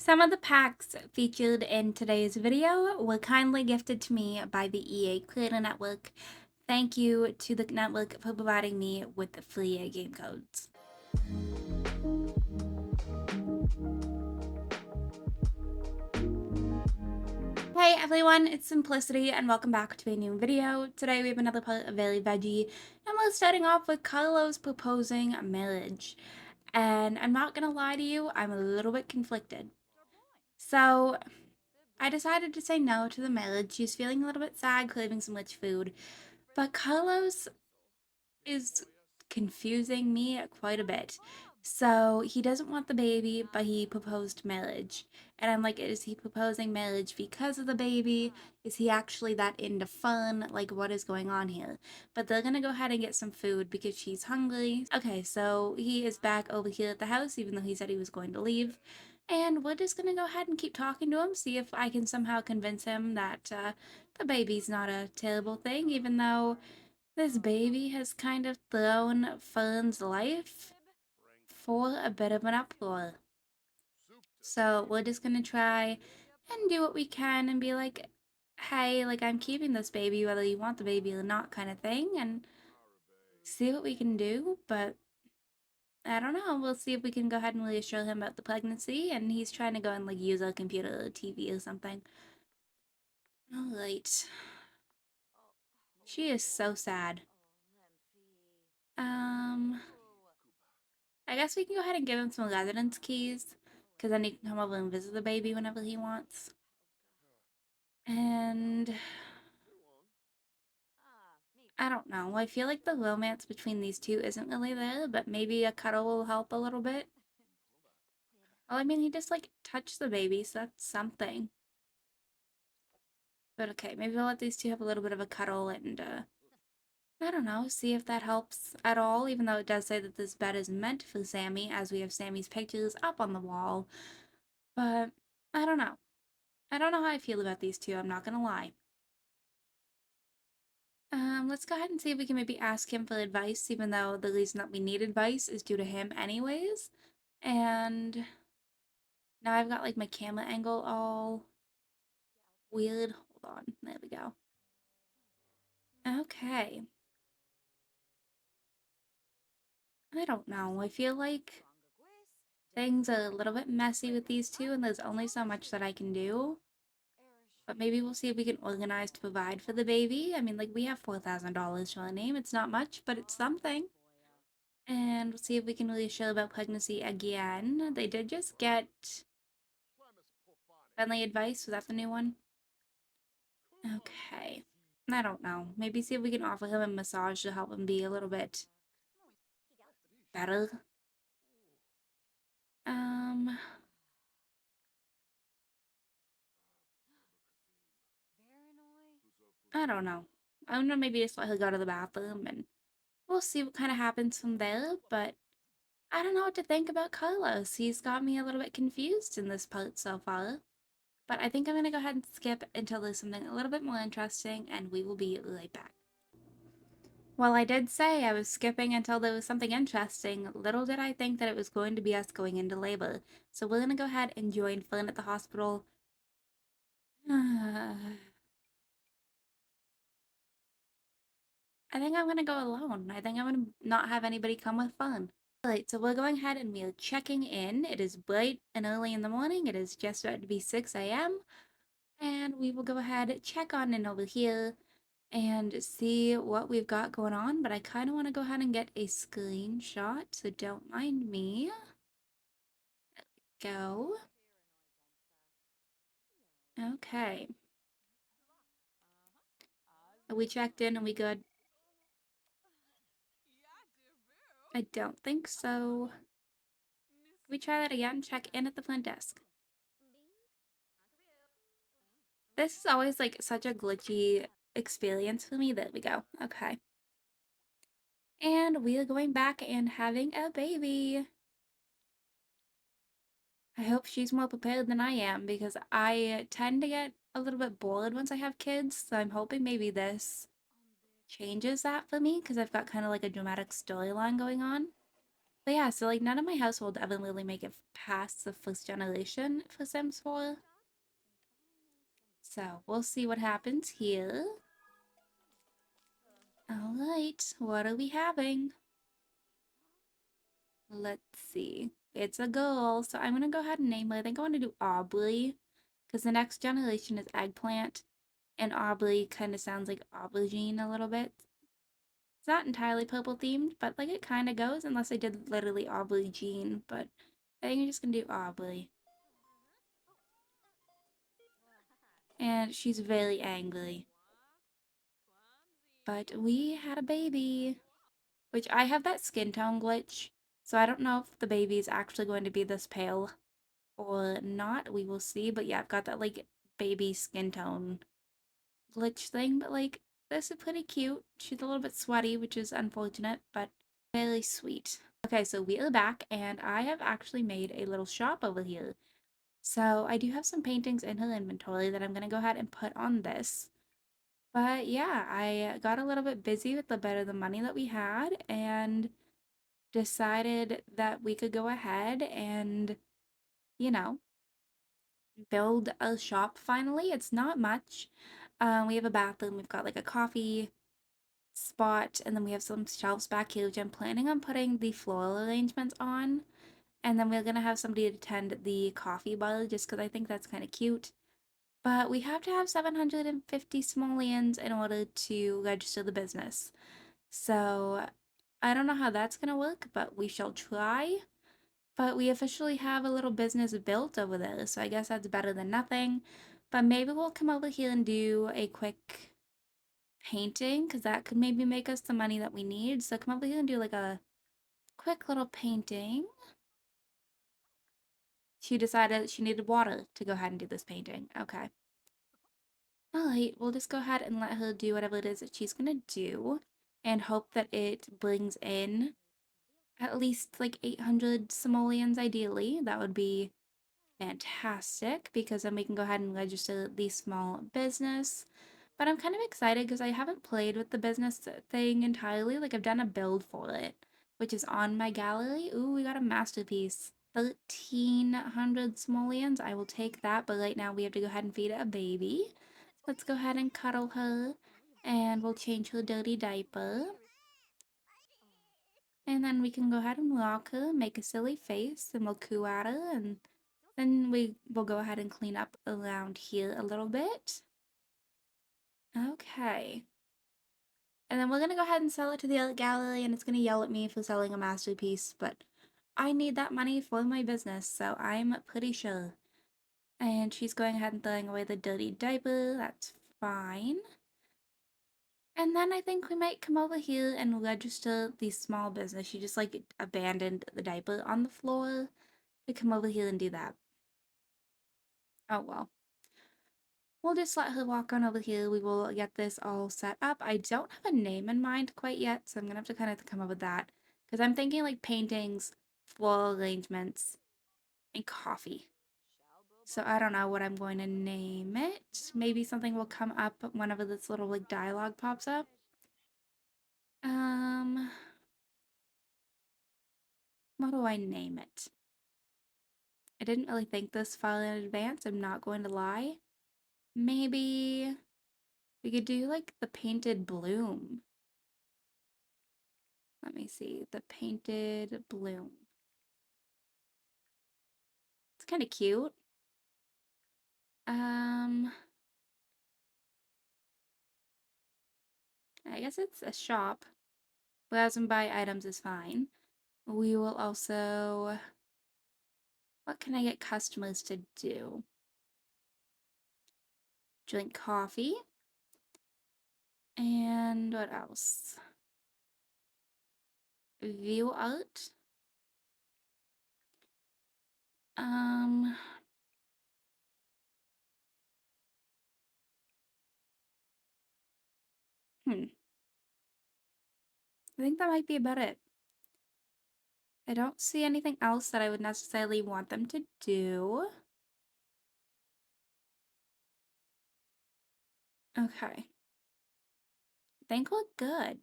Some of the packs featured in today's video were kindly gifted to me by the EA Creator Network. Thank you to the network for providing me with the free game codes. Hey everyone, it's Simplicity and welcome back to a new video. Today we have another part of Very Veggie and we're starting off with Carlos proposing marriage. And I'm not gonna lie to you, I'm a little bit conflicted. So I decided to say no to the marriage. She's feeling a little bit sad, craving some rich food. But Carlos is confusing me quite a bit. So he doesn't want the baby, but he proposed marriage. And I'm like, is he proposing marriage because of the baby? Is he actually that into fun? Like, what is going on here? But they're gonna go ahead and get some food because she's hungry. Okay, so he is back over here at the house, even though he said he was going to leave. And we're just gonna go ahead and keep talking to him, see if I can somehow convince him that the baby's not a terrible thing, even though this baby has kind of thrown Fern's life for a bit of an uproar. So we're just gonna try and do what we can and be like, hey, like I'm keeping this baby whether you want the baby or not kind of thing, and see what we can do, but I don't know. We'll see if we can go ahead and reassure him about the pregnancy, and he's trying to go and like use a computer or TV or something. Alright. She is so sad. Um, I guess we can go ahead and give him some residence keys, because then he can come over and visit the baby whenever he wants. And I don't know. I feel like the romance between these two isn't really there, but maybe a cuddle will help a little bit. Well, I mean, he just like touched the baby, so that's something. But okay, maybe we'll let these two have a little bit of a cuddle and, I don't know, see if that helps at all, even though it does say that this bed is meant for Sammy, as we have Sammy's pictures up on the wall. But I don't know. I don't know how I feel about these two, I'm not gonna lie. Let's go ahead and see if we can maybe ask him for advice, even though the reason that we need advice is due to him anyways. And now I've got like my camera angle all weird. Hold on, there we go. Okay. I don't know, I feel like things are a little bit messy with these two and there's only so much that I can do. But maybe we'll see if we can organize to provide for the baby. I mean, like, we have $4,000 to our name. It's not much, but it's something. And we'll see if we can really show about pregnancy again. They did just get friendly advice. Was that the new one? Okay. I don't know. Maybe see if we can offer him a massage to help him be a little bit better. Um, I don't know. I'm gonna maybe just let her go to the bathroom and we'll see what kind of happens from there, but I don't know what to think about Carlos. He's got me a little bit confused in this part so far. But I think I'm gonna go ahead and skip until there's something a little bit more interesting, and we will be right back. Well, I did say I was skipping until there was something interesting. Little did I think that it was going to be us going into labor. So we're gonna go ahead and join Flynn at the hospital. I think I'm gonna go alone. I think I'm gonna not have anybody come with Fun. Alright, so we're going ahead and we're checking in. It is bright and early in the morning. It is just about to be 6 a.m. And we will go ahead and check on in over here and see what we've got going on. But I kind of want to go ahead and get a screenshot, so don't mind me. Go. Okay. We checked in and we good. I don't think so. Can we try that again? Check in at the front desk. This is always like such a glitchy experience for me. There we go. Okay. And we are going back and having a baby. I hope she's more prepared than I am because I tend to get a little bit bored once I have kids. So I'm hoping maybe this changes that for me because I've got kind of like a dramatic storyline going on. But yeah, so like none of my household ever really make it past the first generation for Sims 4. So we'll see what happens here. Alright, what are we having? Let's see. It's a girl, so I'm gonna go ahead and name her. I think I want to do Aubrey, because the next generation is eggplant, and Aubrey kind of sounds like aubergine a little bit. It's not entirely purple themed, but like it kind of goes, unless I did literally aubergine, but I think I'm just gonna do Aubrey. And she's very angry. But we had a baby, which I have that skin tone glitch, so I don't know if the baby is actually going to be this pale or not. We will see. But yeah, I've got that like baby skin tone glitch thing. But like, this is pretty cute. She's a little bit sweaty, which is unfortunate, but very sweet. Okay, so we are back, and I have actually made a little shop over here. So I do have some paintings in her inventory that I'm gonna go ahead and put on this. But yeah, I got a little bit busy with the bit of the money that we had and decided that we could go ahead and, you know, build a shop finally. It's not much. We have a bathroom, we've got like a coffee spot, and then we have some shelves back here, which I'm planning on putting the floral arrangements on. And then we're gonna have somebody attend the coffee bar just because I think that's kind of cute. But we have to have 750 simoleons in order to register the business. So I don't know how that's gonna work, but we shall try. But we officially have a little business built over there, so I guess that's better than nothing. But maybe we'll come over here and do a quick painting, because that could maybe make us the money that we need. So come over here and do like a quick little painting. She decided she needed water to go ahead and do this painting. Okay. Alright, we'll just go ahead and let her do whatever it is that she's gonna do and hope that it brings in at least like 800 simoleons ideally. That would be fantastic because then we can go ahead and register the small business. But I'm kind of excited because I haven't played with the business thing entirely. Like I've done a build for it, which is on my gallery. Ooh, we got a masterpiece. 1,300 simoleons. I will take that, but right now we have to go ahead and feed it a baby. Let's go ahead and cuddle her, and we'll change her dirty diaper. And then we can go ahead and rock her, make a silly face, and we'll coo at her, and then we will go ahead and clean up around here a little bit. Okay. And then we're gonna go ahead and sell it to the art gallery, and it's gonna yell at me for selling a masterpiece, but I need that money for my business, so I'm pretty sure. And she's going ahead and throwing away the dirty diaper. That's fine. And then I think we might come over here and register the small business. She just like abandoned the diaper on the floor to come over here and do that. Oh well. We'll just let her walk on over here. We will get this all set up. I don't have a name in mind quite yet, so I'm gonna have to kind of come up with that. Because I'm thinking like paintings, floral arrangements, and coffee. So I don't know what I'm going to name it. Maybe something will come up whenever this little like dialogue pops up. Um, what do I name it? I didn't really think this far in advance, I'm not going to lie. Maybe we could do like the painted bloom. Let me see, the painted bloom. It's kind of cute. Um, I guess it's a shop. Browse and buy items is fine. We will also, what can I get customers to do? Drink coffee. And what else? View art. Um, hmm. I think that might be about it. I don't see anything else that I would necessarily want them to do. Okay. I think we're good.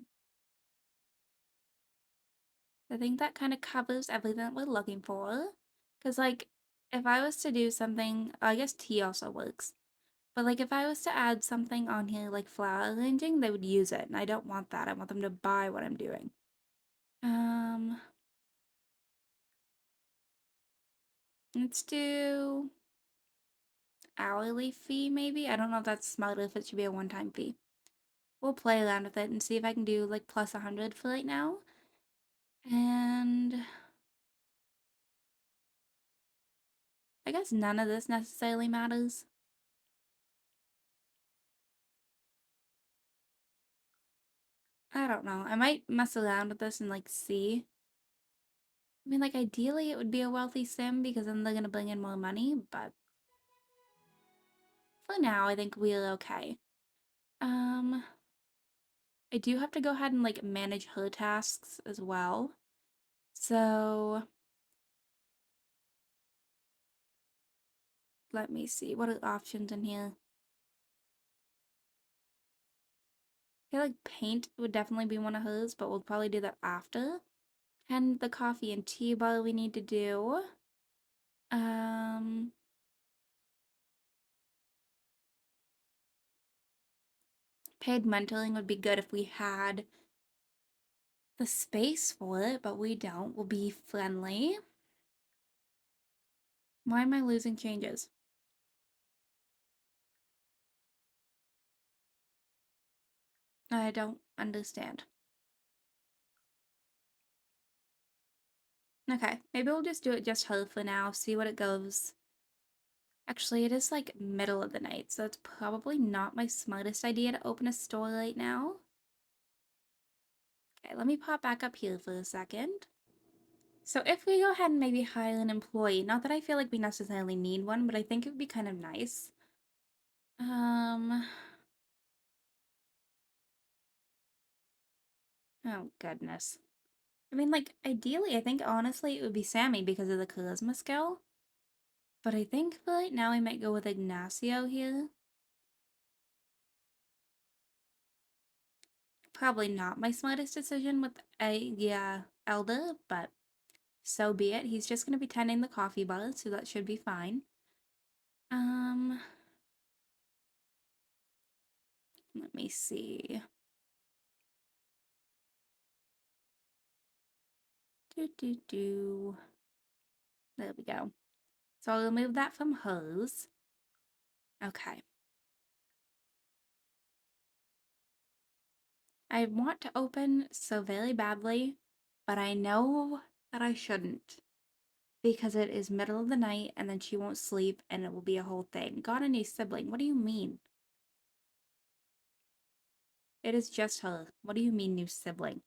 I think that kind of covers everything that we're looking for. Because, like, if I was to do something, I guess tea also works. But, like, if I was to add something on here, like flower arranging, they would use it. And I don't want that. I want them to buy what I'm doing. Um, let's do hourly fee, maybe? I don't know if that's smart or if it should be a one-time fee. We'll play around with it and see if I can do, like, plus 100 for right now. And I guess none of this necessarily matters. I don't know. I might mess around with this and like see. I mean, like ideally it would be a wealthy sim because then they're gonna bring in more money, but for now I think we're okay. Um, I do have to go ahead and like manage her tasks as well. So let me see. What are options in here? I feel like paint would definitely be one of hers, but we'll probably do that after. And the coffee and tea bar we need to do. Um, Paid mentoring would be good if we had the space for it, but we don't. We'll be friendly. Why am I losing changes? I don't understand. Okay, maybe we'll just do it just her for now, see what it goes. Actually, it is like middle of the night, so it's probably not my smartest idea to open a store right now. Okay, let me pop back up here for a second. So if we go ahead and maybe hire an employee, not that I feel like we necessarily need one, but I think it would be kind of nice. Um, oh goodness. I mean, like, ideally, I think honestly it would be Sammy because of the charisma skill. But I think for right now I might go with Ignacio here. Probably not my smartest decision with a elder, but so be it. He's just gonna be tending the coffee bar, so that should be fine. Um, Let me see. Do. There we go. So I'll remove that from hers. Okay. I want to open so very badly, but I know that I shouldn't because it is middle of the night and then she won't sleep and it will be a whole thing. Got a new sibling. What do you mean? It is just her. What do you mean, new sibling?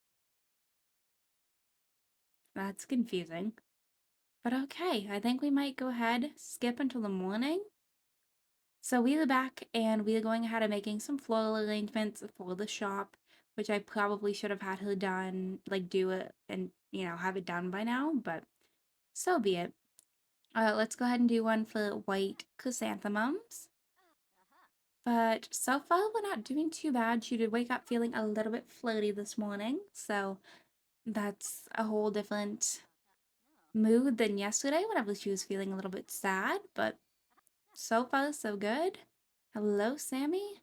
That's confusing. But okay, I think we might go ahead, skip until the morning. So we are back and we are going ahead and making some floral arrangements for the shop, which I probably should have had her done, like do it and, have it done by now, but so be it. Let's go ahead and do one for white chrysanthemums. But so far, we're not doing too bad. She did wake up feeling a little bit flirty this morning, so that's a whole different mood than yesterday whenever she was feeling a little bit sad, but so far so good. Hello, Sammy.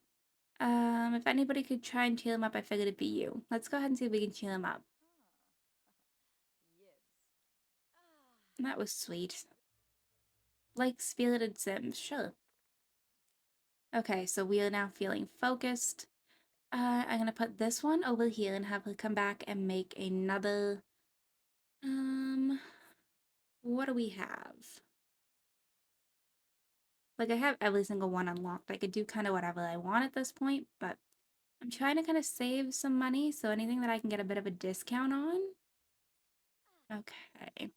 If anybody could try and cheer him up, I figured it'd be you. Let's go ahead and see if we can cheer him up. That was sweet. Like Spirited Sims, sure. Okay, so we are now feeling focused. I'm gonna put this one over here and have her come back and make another, um, what do we have? Like, I have every single one unlocked. I could do kind of whatever I want at this point, but I'm trying to kind of save some money, so anything that I can get a bit of a discount on. Okay.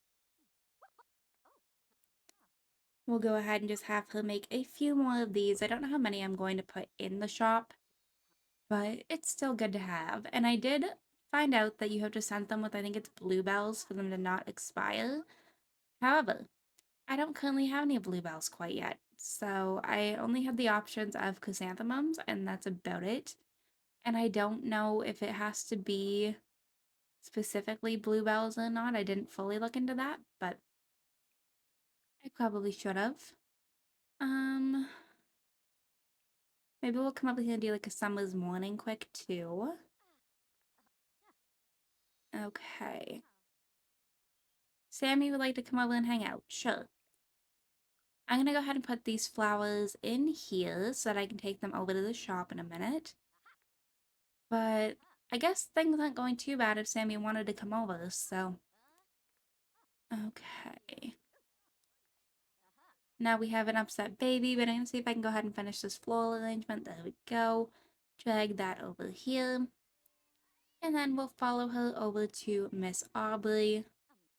We'll go ahead and just have her make a few more of these. I don't know how many I'm going to put in the shop, but it's still good to have. And I did find out that you have to scent them with, I think it's bluebells for them to not expire. However, I don't currently have any bluebells quite yet, so I only have the options of chrysanthemums, and that's about it. And I don't know if it has to be specifically bluebells or not. I didn't fully look into that, but I probably should have. Um, Maybe we'll come up here and do like a summer's morning quick too. Okay. Sammy would like to come over and hang out. Sure. I'm gonna go ahead and put these flowers in here so that I can take them over to the shop in a minute. But I guess things aren't going too bad if Sammy wanted to come over, so. Okay. Now we have an upset baby, but I'm gonna see if I can go ahead and finish this floral arrangement. There we go. Drag that over here. And then we'll follow her over to Miss Aubrey.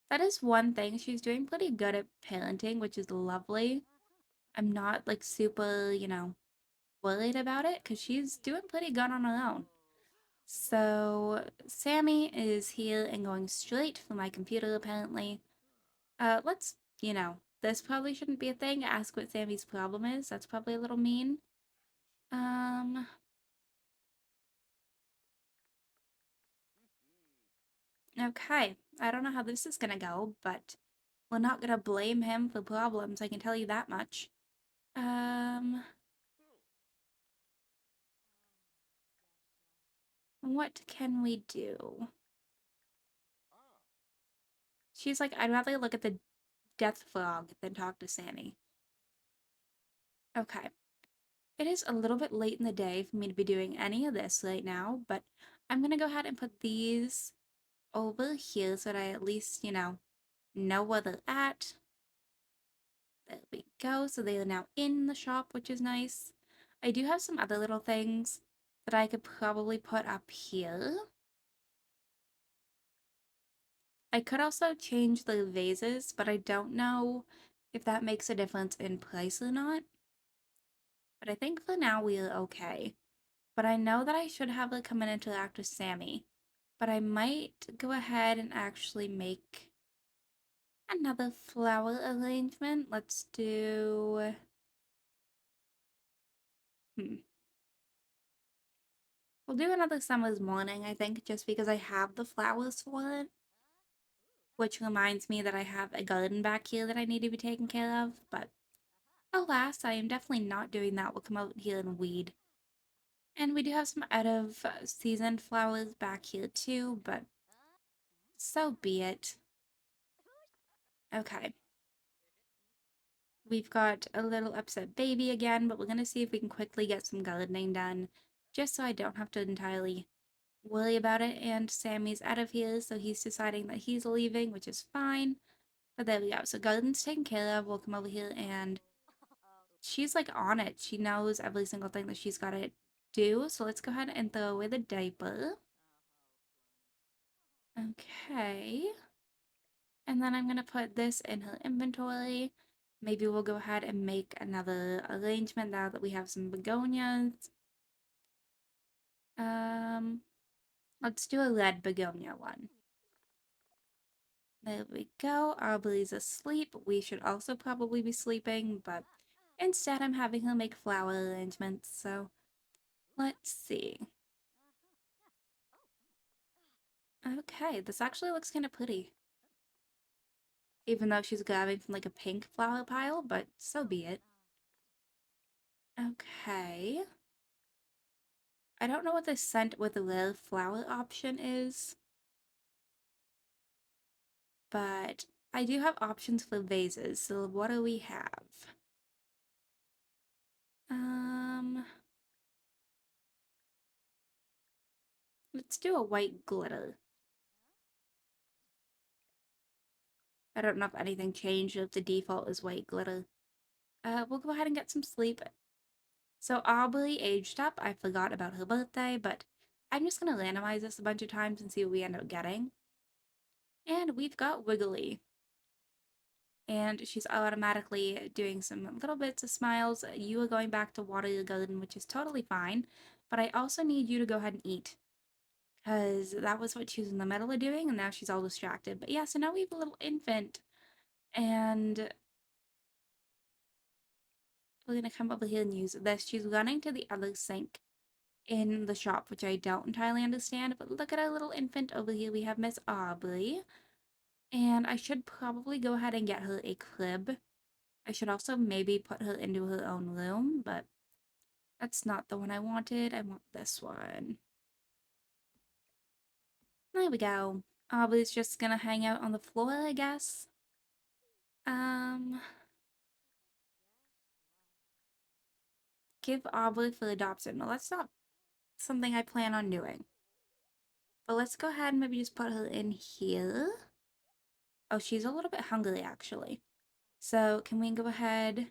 That is one thing. She's doing pretty good at parenting, which is lovely. I'm not like super, worried about it because she's doing pretty good on her own. So Sammy is here and going straight for my computer apparently. Let's, this probably shouldn't be a thing. Ask what Sammy's problem is. That's probably a little mean. Um, okay. I don't know how this is gonna go, but we're not gonna blame him for problems, I can tell you that much. Um, what can we do? She's like, I'd rather look at the death frog than talk to Sammy. Okay. It is a little bit late in the day for me to be doing any of this right now, but I'm gonna go ahead and put these over here so that I at least, know where they're at. There we go. So they are now in the shop, which is nice. I do have some other little things that I could probably put up here. I could also change the vases, but I don't know if that makes a difference in price or not. But I think for now we're okay. But I know that I should have her come in and interact with Sammy. But I might go ahead and actually make another flower arrangement. Let's do... Hmm. We'll do another summer's morning, I think, just because I have the flowers for it. Which reminds me that I have a garden back here that I need to be taken care of, but alas, I am definitely not doing that. We'll come out here and weed. And we do have some out of season flowers back here too, but so be it. Okay. We've got a little upset baby again, but we're gonna see if we can quickly get some gardening done, just so I don't have to entirely worry about it. And Sammy's out of here, so he's deciding that he's leaving, which is fine. But there we go. So garden's taken care of. We'll come over here and she's like on it. She knows every single thing that she's gotta do. So let's go ahead and throw away the diaper. Okay. And then I'm gonna put this in her inventory. Maybe we'll go ahead and make another arrangement now that we have some begonias. Um, let's do a red begonia one. There we go. Aubrey's asleep. We should also probably be sleeping, but instead I'm having her make flower arrangements, so let's see. Okay, this actually looks kind of pretty. Even though she's grabbing from like a pink flower pile, but so be it. Okay. I don't know what the scent with the little flower option is, but I do have options for vases, so what do we have? Um, let's do a white glitter. I don't know if anything changed, if the default is white glitter. We'll go ahead and get some sleep. So Aubrey aged up. I forgot about her birthday, but I'm just gonna randomize this a bunch of times and see what we end up getting. And we've got Wiggly. And she's automatically doing some little bits of smiles. You are going back to water your garden, which is totally fine. But I also need you to go ahead and eat. Because that was what she was in the middle of doing, and now she's all distracted. But yeah, so now we have a little infant. And we're going to come over here and use this. She's running to the other sink in the shop, which I don't entirely understand. But look at our little infant over here. We have Miss Aubrey. And I should probably go ahead and get her a crib. I should also maybe put her into her own room, but that's not the one I wanted. I want this one. There we go. Aubrey's just gonna hang out on the floor, I guess. Um, give Aubrey for adoption. Well, that's not something I plan on doing. But let's go ahead and maybe just put her in here. Oh, she's a little bit hungry, actually. So, can we go ahead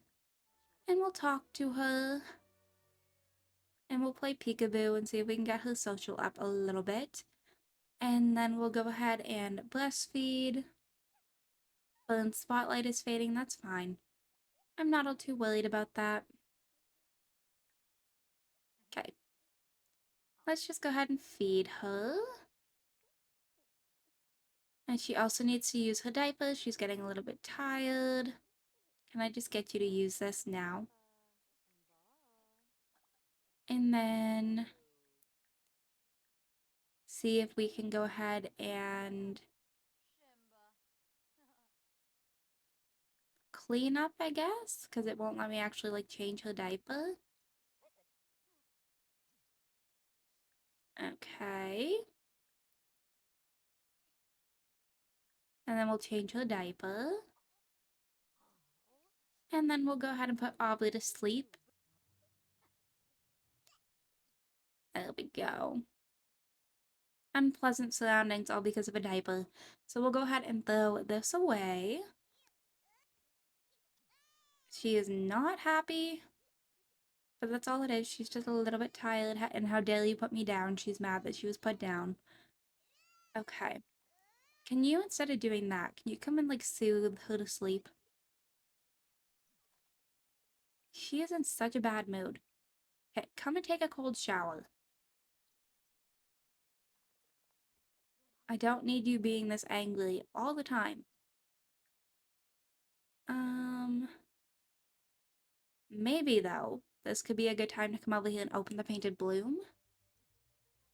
and we'll talk to her and we'll play peekaboo and see if we can get her social up a little bit. And then we'll go ahead and breastfeed. When spotlight is fading, that's fine. I'm not all too worried about that. Okay. Let's just go ahead and feed her. And she also needs to use her diaper. She's getting a little bit tired. Can I just get you to use this now? And then see if we can go ahead and clean up, I guess, because it won't let me actually like change her diaper. Okay. And then we'll change her diaper. And then we'll go ahead and put Aubrey to sleep. There we go. Unpleasant surroundings all because of a diaper. So we'll go ahead and throw this away. She is not happy, but that's all it is. She's just a little bit tired, and how dare you put me down? She's mad that she was put down. Okay. Can you, instead of doing that, can you come and like soothe her to sleep? She is in such a bad mood. Hey, come and take a cold shower. I don't need you being this angry all the time. Maybe though, this could be a good time to come over here and open the painted bloom.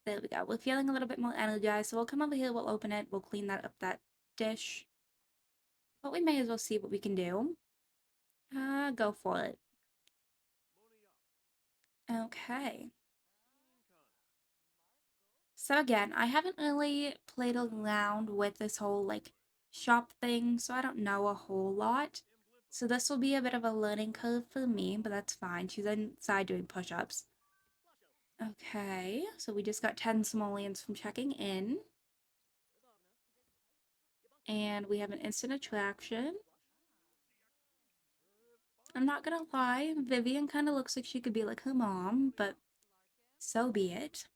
There we go. We're feeling a little bit more energized, so we'll come over here, we'll open it, we'll clean that up, that dish. But we may as well see what we can do. Go for it. Okay. So again, I haven't really played around with this whole, like, shop thing, so I don't know a whole lot. So this will be a bit of a learning curve for me, but that's fine. She's inside doing push-ups. Okay, so we just got 10 simoleons from checking in. And we have an instant attraction. I'm not gonna lie, Vivian kind of looks like she could be like her mom, but so be it.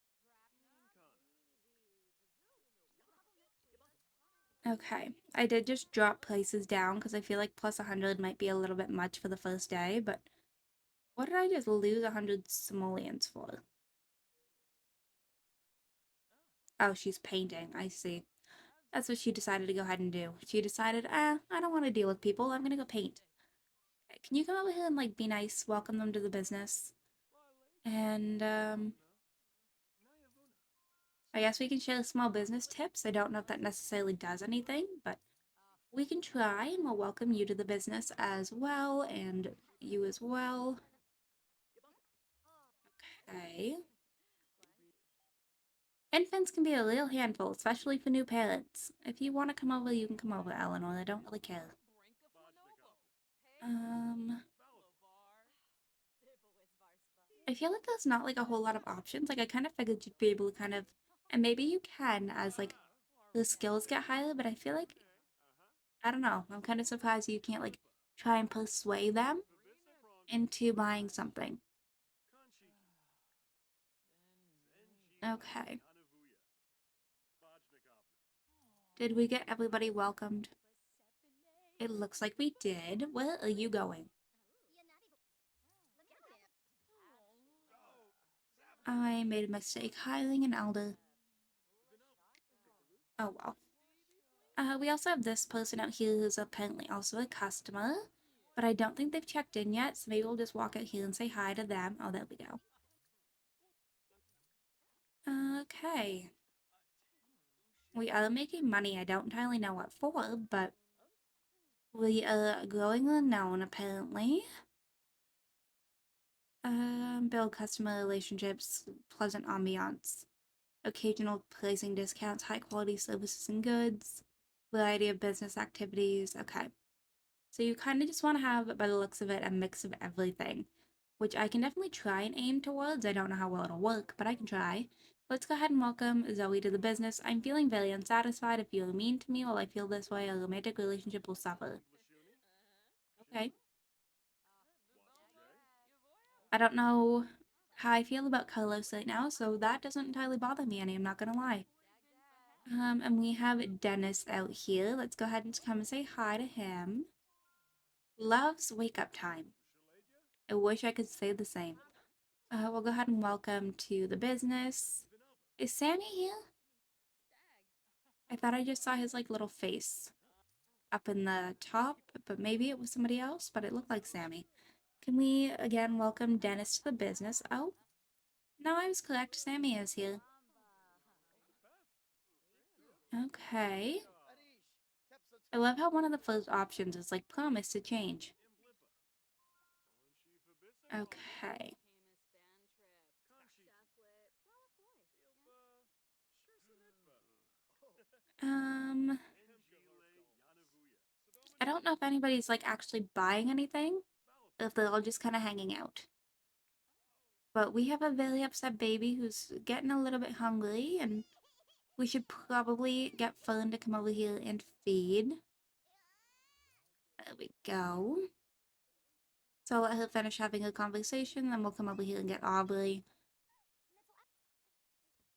Okay, I did just drop prices down because I feel like plus 100 might be a little bit much for the first day, but what did I just lose 100 simoleons for? Oh, she's painting, I see. That's what she decided to go ahead and do. She decided, I don't want to deal with people, I'm gonna go paint. Okay, can you come over here and like be nice, welcome them to the business? And, I guess we can share small business tips. I don't know if that necessarily does anything, but we can try and we'll welcome you to the business as well, and you as well. Okay. Infants can be a real handful, especially for new parents. If you want to come over, you can come over, Eleanor. I don't really care. Um, I feel like there's not like a whole lot of options. Like I kind of figured you'd be able to kind of, and maybe you can as like the skills get higher, but I feel like I don't know. I'm kind of surprised you can't like try and persuade them into buying something. Okay. Did we get everybody welcomed? It looks like we did. Where are you going? I made a mistake hiring an elder. Oh well. We also have this person out here who's apparently also a customer, but I don't think they've checked in yet, so maybe we'll just walk out here and say hi to them. Oh, there we go. Okay. We are making money. I don't entirely know what for, but we are growing unknown apparently. Build customer relationships, pleasant ambiance, occasional pricing discounts, high quality services and goods, variety of business activities. Okay. So you kind of just want to have, by the looks of it, a mix of everything, which I can definitely try and aim towards. I don't know how well it'll work, but I can try. Let's go ahead and welcome Zoe to the business. I'm feeling very unsatisfied. If you're mean to me while I feel this way, a romantic relationship will suffer. Okay. I don't know how I feel about Carlos right now, so that doesn't entirely bother me any, I'm not gonna lie. And we have Dennis out here. Let's go ahead and come and say hi to him. Loves wake up time. I wish I could say the same. We'll go ahead and welcome to the business. Is Sammy here? I thought I just saw his like little face up in the top, but maybe it was somebody else, but it looked like Sammy. Can we again welcome Dennis to the business? Oh, no, I was correct. Sammy is here. Okay. I love how one of the first options is like promise to change. Okay. Um, I don't know if anybody's like actually buying anything, if they're all just kind of hanging out. But we have a very upset baby who's getting a little bit hungry, and we should probably get Fern to come over here and feed. There we go. So I'll let her finish having a conversation, then we'll come over here and get Aubrey.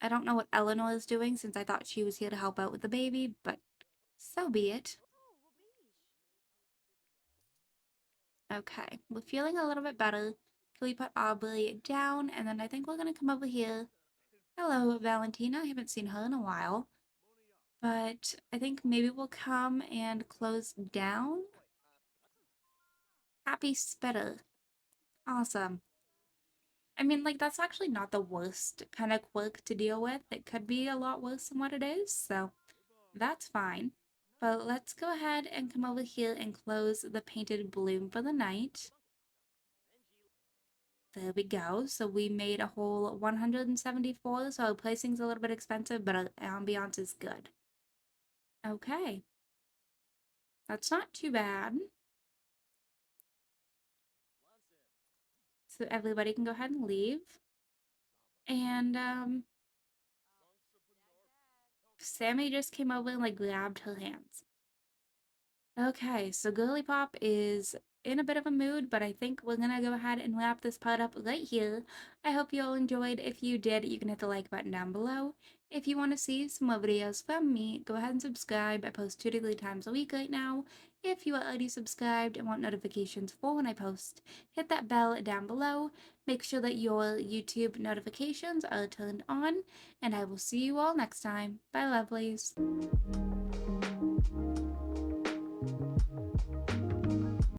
I don't know what Eleanor is doing since I thought she was here to help out with the baby, but so be it. Okay, we're feeling a little bit better. Can we put Aubrey down? And then I think we're gonna come over here. Hello, Valentina. I haven't seen her in a while. But I think maybe we'll come and close down. Happy Spitter. Awesome. I mean, like, that's actually not the worst kind of quirk to deal with. It could be a lot worse than what it is, so that's fine. But let's go ahead and come over here and close the painted bloom for the night. There we go. So we made a whole 174, so our placing's a little bit expensive, but our ambiance is good. Okay. That's not too bad. So everybody can go ahead and leave. And Sammy just came over and like grabbed her hands. Okay, so Girly Pop is in a bit of a mood, but I think we're gonna go ahead and wrap this part up right here. I hope you all enjoyed. If you did, you can hit the like button down below. If you want to see some more videos from me, go ahead and subscribe. I post 2 to 3 times a week right now. If you are already subscribed and want notifications for when I post, hit that bell down below. Make sure that your YouTube notifications are turned on, and I will see you all next time. Bye, lovelies.